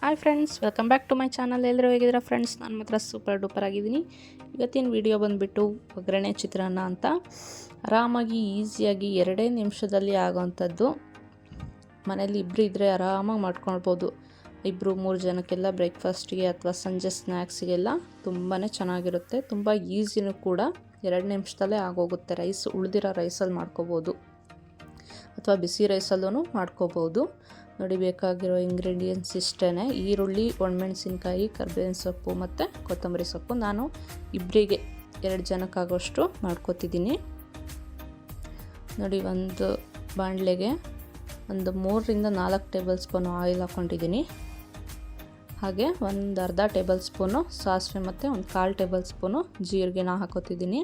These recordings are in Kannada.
Hi friends, welcome back to my channel. ಎಲ್ಲರೂ ಹೇಗಿದ್ದೀರಾ ಫ್ರೆಂಡ್ಸ್? ನಾನು ಮಾತ್ರ ಸೂಪರ್ ಡೂಪರ್ ಆಗಿದ್ದೀನಿ. ಇವತ್ತಿನ ವಿಡಿಯೋ ಬಂದುಬಿಟ್ಟು ಒಗ್ಗರಣೆ ಚಿತ್ರಾನ್ನ ಅಂತ. ಆರಾಮಾಗಿ ಈಸಿಯಾಗಿ 2 ನಿಮಿಷದಲ್ಲಿ ಆಗೋವಂಥದ್ದು. ಮನೇಲಿ ಇಬ್ಬರು ಇದ್ದರೆ ಆರಾಮಾಗಿ ಮಾಡ್ಕೊಳ್ಬೋದು. 2-3 ಜನಕ್ಕೆಲ್ಲ ಬ್ರೇಕ್ಫಾಸ್ಟಿಗೆ ಅಥವಾ ಸಂಜೆ ಸ್ನ್ಯಾಕ್ಸಿಗೆಲ್ಲ ತುಂಬಾ ಚೆನ್ನಾಗಿರುತ್ತೆ. ತುಂಬ ಈಸಿನೂ ಕೂಡ, 2 ನಿಮಿಷದಲ್ಲೇ ಆಗೋಗುತ್ತೆ. ರೈಸ್ ಉಳಿದಿರೋ ರೈಸಲ್ಲಿ ಮಾಡ್ಕೋಬೋದು ಅಥವಾ ಬಿಸಿ ರೈಸಲ್ಲೂ ಮಾಡ್ಕೋಬೋದು. ನೋಡಿ, ಬೇಕಾಗಿರೋ ಇಂಗ್ರೀಡಿಯೆಂಟ್ಸ್ ಇಷ್ಟೇ: ಈರುಳ್ಳಿ, ಒಣಮೆಣಸಿನ್ಕಾಯಿ, ಕರ್ಬೇವಿನ ಸೊಪ್ಪು ಮತ್ತು ಕೊತ್ತಂಬರಿ ಸೊಪ್ಪು. ನಾನು ಇಬ್ಬರಿಗೆ 2 ಜನಕ್ಕಾಗೋಷ್ಟು ಮಾಡ್ಕೊತಿದ್ದೀನಿ. ನೋಡಿ, ಒಂದು ಬಾಣಲೆಗೆ ಒಂದು 3-4 ಟೇಬಲ್ ಸ್ಪೂನು ಆಯಿಲ್ ಹಾಕ್ಕೊಂಡಿದ್ದೀನಿ. ಹಾಗೆ ಒಂದು ಅರ್ಧ ಟೇಬಲ್ ಸ್ಪೂನು ಸಾಸಿವೆ ಮತ್ತು ಒಂದು 1/4 ಟೇಬಲ್ ಸ್ಪೂನು ಜೀರಿಗೆನ ಹಾಕೋತಿದ್ದೀನಿ.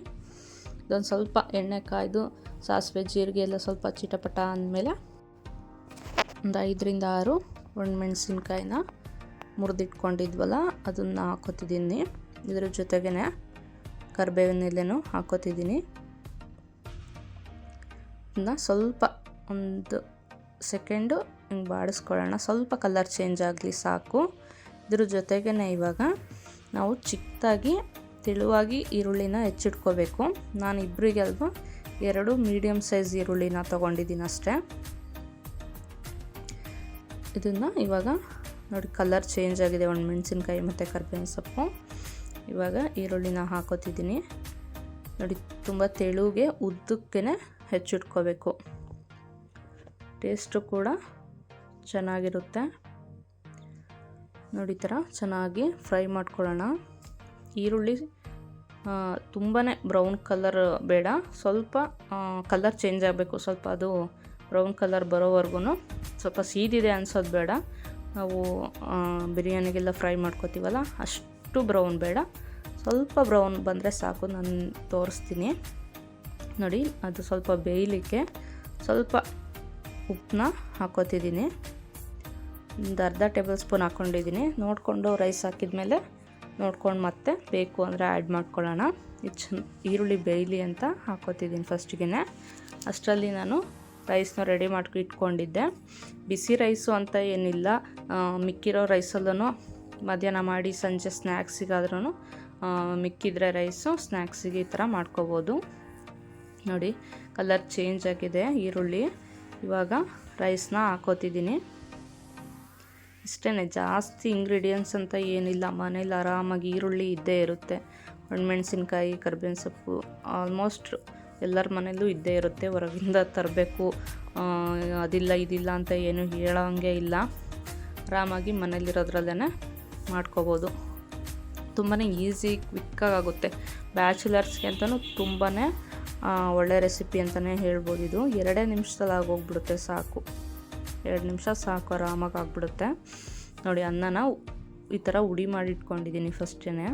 ಇದೊಂದು ಸ್ವಲ್ಪ ಎಣ್ಣೆ ಕಾಯ್ದು ಸಾಸಿವೆ ಜೀರಿಗೆ ಎಲ್ಲ ಸ್ವಲ್ಪ ಚಿಟಪಟ ಅಂದಮೇಲೆ ಒಂದು 5-6 ಒಣಮೆಣಸಿನ್ಕಾಯಿನ ಮುರಿದಿಟ್ಕೊಂಡಿದ್ವಲ್ಲ ಅದನ್ನು ಹಾಕೋತಿದ್ದೀನಿ. ಇದ್ರ ಜೊತೆಗೇ ಕರಿಬೇವಿನ ಎಲೆನೂ ಹಾಕೋತಿದ್ದೀನಿ. ಇದನ್ನ ಸ್ವಲ್ಪ ಒಂದು ಸೆಕೆಂಡು ಹಿಂಗೆ ಬಾಡಿಸ್ಕೊಳ್ಳೋಣ, ಸ್ವಲ್ಪ ಕಲರ್ ಚೇಂಜ್ ಆಗಲಿ ಸಾಕು. ಇದ್ರ ಜೊತೆಗೇ ಇವಾಗ ನಾವು ಚಿಕ್ಕದಾಗಿ ತೆಳುವಾಗಿ ಈರುಳ್ಳಿನ ಹೆಚ್ಚಿಟ್ಕೋಬೇಕು. ನಾನು ಇಬ್ಬರಿಗೆ ಅಲ್ವಾ 2 ಮೀಡಿಯಮ್ ಸೈಜ್ ಈರುಳ್ಳಿನ ತೊಗೊಂಡಿದ್ದೀನಿ ಅಷ್ಟೇ. ಇದನ್ನು ಇವಾಗ ನೋಡಿ, ಕಲರ್ ಚೇಂಜ್ ಆಗಿದೆ ಒಣಮೆಣಸಿನ್ಕಾಯಿ ಮತ್ತು ಕರಿಬೇವಿನ ಸೊಪ್ಪು. ಇವಾಗ ಈರುಳ್ಳಿನ ಹಾಕೋತಿದ್ದೀನಿ. ನೋಡಿ, ತುಂಬ ತೆಳುಗೆ ಉದ್ದಕ್ಕೇ ಹೆಚ್ಚಿಟ್ಕೋಬೇಕು. ಟೇಸ್ಟು ಕೂಡ ಚೆನ್ನಾಗಿರುತ್ತೆ. ನೋಡಿ, ಈ ಥರ ಚೆನ್ನಾಗಿ ಫ್ರೈ ಮಾಡ್ಕೊಳ್ಳೋಣ. ಈರುಳ್ಳಿ ತುಂಬಾ ಬ್ರೌನ್ ಕಲರ್ ಬೇಡ, ಸ್ವಲ್ಪ ಕಲರ್ ಚೇಂಜ್ ಆಗಬೇಕು. ಸ್ವಲ್ಪ ಅದು ಬ್ರೌನ್ ಕಲರ್ ಬರೋವರೆಗೂ ಸ್ವಲ್ಪ ಸೀದಿದೆ ಅನ್ಸೋದು ಬೇಡ. ನಾವು ಬಿರಿಯಾನಿಗೆಲ್ಲ ಫ್ರೈ ಮಾಡ್ಕೋತೀವಲ್ಲ, ಅಷ್ಟು ಬ್ರೌನ್ ಬೇಡ, ಸ್ವಲ್ಪ ಬ್ರೌನ್ ಬಂದರೆ ಸಾಕು. ನಾನು ತೋರಿಸ್ತೀನಿ ನೋಡಿ. ಅದು ಸ್ವಲ್ಪ ಬೇಯಲಿಕ್ಕೆ ಸ್ವಲ್ಪ ಉಪ್ಪನ್ನ ಹಾಕೋತಿದ್ದೀನಿ. ಒಂದು ಅರ್ಧ ಟೇಬಲ್ ಸ್ಪೂನ್ ಹಾಕ್ಕೊಂಡಿದ್ದೀನಿ. ನೋಡಿಕೊಂಡು ರೈಸ್ ಹಾಕಿದ್ಮೇಲೆ ನೋಡ್ಕೊಂಡು ಮತ್ತೆ ಬೇಕು ಅಂದರೆ ಆ್ಯಡ್ ಮಾಡ್ಕೊಳ್ಳೋಣ. ಇದು ಈರುಳ್ಳಿ ಬೇಯಲಿ ಅಂತ ಹಾಕೋತಿದ್ದೀನಿ ಫಸ್ಟಿಗೆ. ಅಷ್ಟರಲ್ಲಿ ನಾನು ರೈಸ್ನ ರೆಡಿ ಮಾಡ್ಕೊ ಇಟ್ಕೊಂಡಿದ್ದೆ. ಬಿಸಿ ರೈಸು ಅಂತ ಏನಿಲ್ಲ, ಮಿಕ್ಕಿರೋ ರೈಸಲ್ಲೂ ಮಧ್ಯಾಹ್ನ ಮಾಡಿ ಸಂಜೆ ಸ್ನ್ಯಾಕ್ಸಿಗಾದ್ರೂ ಮಿಕ್ಕಿದ್ರೆ ರೈಸು ಸ್ನ್ಯಾಕ್ಸಿಗೆ ಈ ಥರ ಮಾಡ್ಕೋಬೋದು. ನೋಡಿ, ಕಲರ್ ಚೇಂಜ್ ಆಗಿದೆ ಈರುಳ್ಳಿ. ಇವಾಗ ರೈಸ್ನ ಹಾಕೋತಿದ್ದೀನಿ. ಇಷ್ಟೇ, ಜಾಸ್ತಿ ಇಂಗ್ರೀಡಿಯೆಂಟ್ಸ್ ಅಂತ ಏನಿಲ್ಲ. ಮನೇಲಿ ಆರಾಮಾಗಿ ಈರುಳ್ಳಿ ಇದ್ದೇ ಇರುತ್ತೆ. ಒಣಮೆಣಸಿನ್ಕಾಯಿ, ಕರ್ಬೇವಿನ ಸೊಪ್ಪು ಆಲ್ಮೋಸ್ಟ್ ಎಲ್ಲರ ಮನೇಲೂ ಇದ್ದೇ ಇರುತ್ತೆ. ಹೊರಗಿಂದ ತರಬೇಕು ಅದಿಲ್ಲ ಇದಿಲ್ಲ ಅಂತ ಏನು ಹೇಳೋಂಗೆ ಇಲ್ಲ. ಆರಾಮಾಗಿ ಮನೇಲಿರೋದ್ರಲ್ಲೇ ಮಾಡ್ಕೋಬೋದು. ತುಂಬಾ ಈಸಿ, ಕ್ವಿಕ್ಕಾಗುತ್ತೆ. ಬ್ಯಾಚುಲರ್ಸ್ಗೆ ಅಂತಲೂ ತುಂಬಾ ಒಳ್ಳೆ ರೆಸಿಪಿ ಅಂತಲೇ ಹೇಳ್ಬೋದು. ಇದು 2 ನಿಮಿಷದಲ್ಲಿ ಆಗೋಗ್ಬಿಡುತ್ತೆ ಸಾಕು. 2 ನಿಮಿಷ ಸಾಕು, ಆರಾಮಾಗಿ ಆಗಿಬಿಡುತ್ತೆ. ನೋಡಿ, ಅನ್ನನ ಈ ಥರ ಉಡಿ ಮಾಡಿ ಇಟ್ಕೊಂಡಿದ್ದೀನಿ ಫಸ್ಟೇ.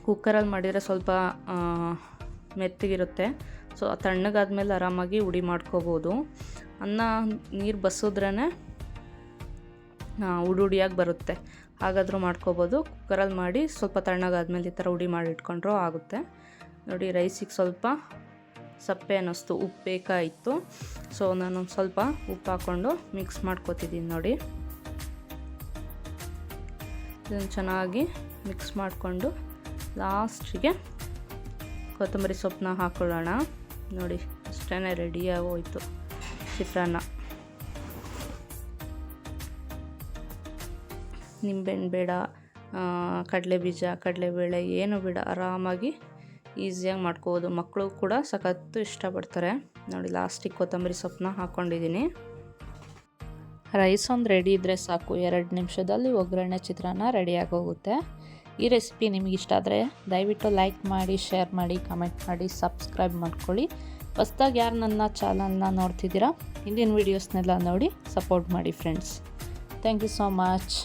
ಕುಕ್ಕರಲ್ಲಿ ಮಾಡಿದರೆ ಸ್ವಲ್ಪ ಮೆತ್ತಗಿರುತ್ತೆ. ಸೊ ತಣ್ಣಗಾದ್ಮೇಲೆ ಆರಾಮಾಗಿ ಉಡಿ ಮಾಡ್ಕೋಬೋದು. ಅನ್ನ ನೀರು ಬಸಿದ್ರೇ ಉಡಿಯಾಗಿ ಬರುತ್ತೆ. ಹಾಗಾದರೂ ಮಾಡ್ಕೋಬೋದು. ಕುಕ್ಕರಲ್ಲಿ ಮಾಡಿ ಸ್ವಲ್ಪ ತಣ್ಣಗಾದ್ಮೇಲೆ ಈ ಥರ ಉಡಿ ಮಾಡಿ ಇಟ್ಕೊಂಡ್ರೂ ಆಗುತ್ತೆ. ನೋಡಿ, ರೈಸಿಗೆ ಸ್ವಲ್ಪ ಸಪ್ಪೆ ಅನ್ನಿಸ್ತು, ಉಪ್ಪು ಬೇಕಾಯಿತು. ಸೊ ನಾನು ಸ್ವಲ್ಪ ಉಪ್ಪು ಹಾಕ್ಕೊಂಡು ಮಿಕ್ಸ್ ಮಾಡ್ಕೋತಿದ್ದೀನಿ. ನೋಡಿ, ಇದನ್ನು ಚೆನ್ನಾಗಿ ಮಿಕ್ಸ್ ಮಾಡಿಕೊಂಡು ಲಾಸ್ಟಿಗೆ ಕೊತ್ತಂಬರಿ ಸೊಪ್ಪನ್ನ ಹಾಕ್ಕೊಳ್ಳೋಣ. ನೋಡಿ, ಅಷ್ಟೇ ರೆಡಿಯಾಗೋಯ್ತು ಚಿತ್ರಾನ್ನ. ನಿಂಬೆಹಣ್ಣು ಬೇಡ, ಕಡಲೆ ಬೀಜ, ಕಡಲೆಬೇಳೆ ಏನು ಬೇಡ, ಆರಾಮಾಗಿ ಈಸಿಯಾಗಿ ಮಾಡ್ಕೋಬೋದು. ಮಕ್ಕಳು ಕೂಡ ಸಖತ್ತು ಇಷ್ಟಪಡ್ತಾರೆ. ನೋಡಿ, ಲಾಸ್ಟಿಗೆ ಕೊತ್ತಂಬರಿ ಸೊಪ್ಪನ್ನ ಹಾಕ್ಕೊಂಡಿದ್ದೀನಿ. ರೈಸ್ ಒಂದು ರೆಡಿ ಇದ್ದರೆ ಸಾಕು, 2 ನಿಮಿಷದಲ್ಲಿ ಒಗ್ಗರಣೆ ಚಿತ್ರಾನ್ನ ರೆಡಿಯಾಗೋಗುತ್ತೆ. ಈ ರೆಸಿಪಿ ನಿಮಗೆ ಇಷ್ಟ ಆದರೆ ದಯವಿಟ್ಟು ಲೈಕ್ ಮಾಡಿ, ಶೇರ್ ಮಾಡಿ, ಕಮೆಂಟ್ ಮಾಡಿ, ಸಬ್ಸ್ಕ್ರೈಬ್ ಮಾಡ್ಕೊಳ್ಳಿ. ಹೊಸ್ದಾಗಿ ಯಾರು ನನ್ನ ಚಾನಲ್ನ ನೋಡ್ತಿದ್ದೀರಾ, ಹಿಂದಿನ ವೀಡಿಯೋಸ್ನೆಲ್ಲ ನೋಡಿ ಸಪೋರ್ಟ್ ಮಾಡಿ friends. Thank you so much.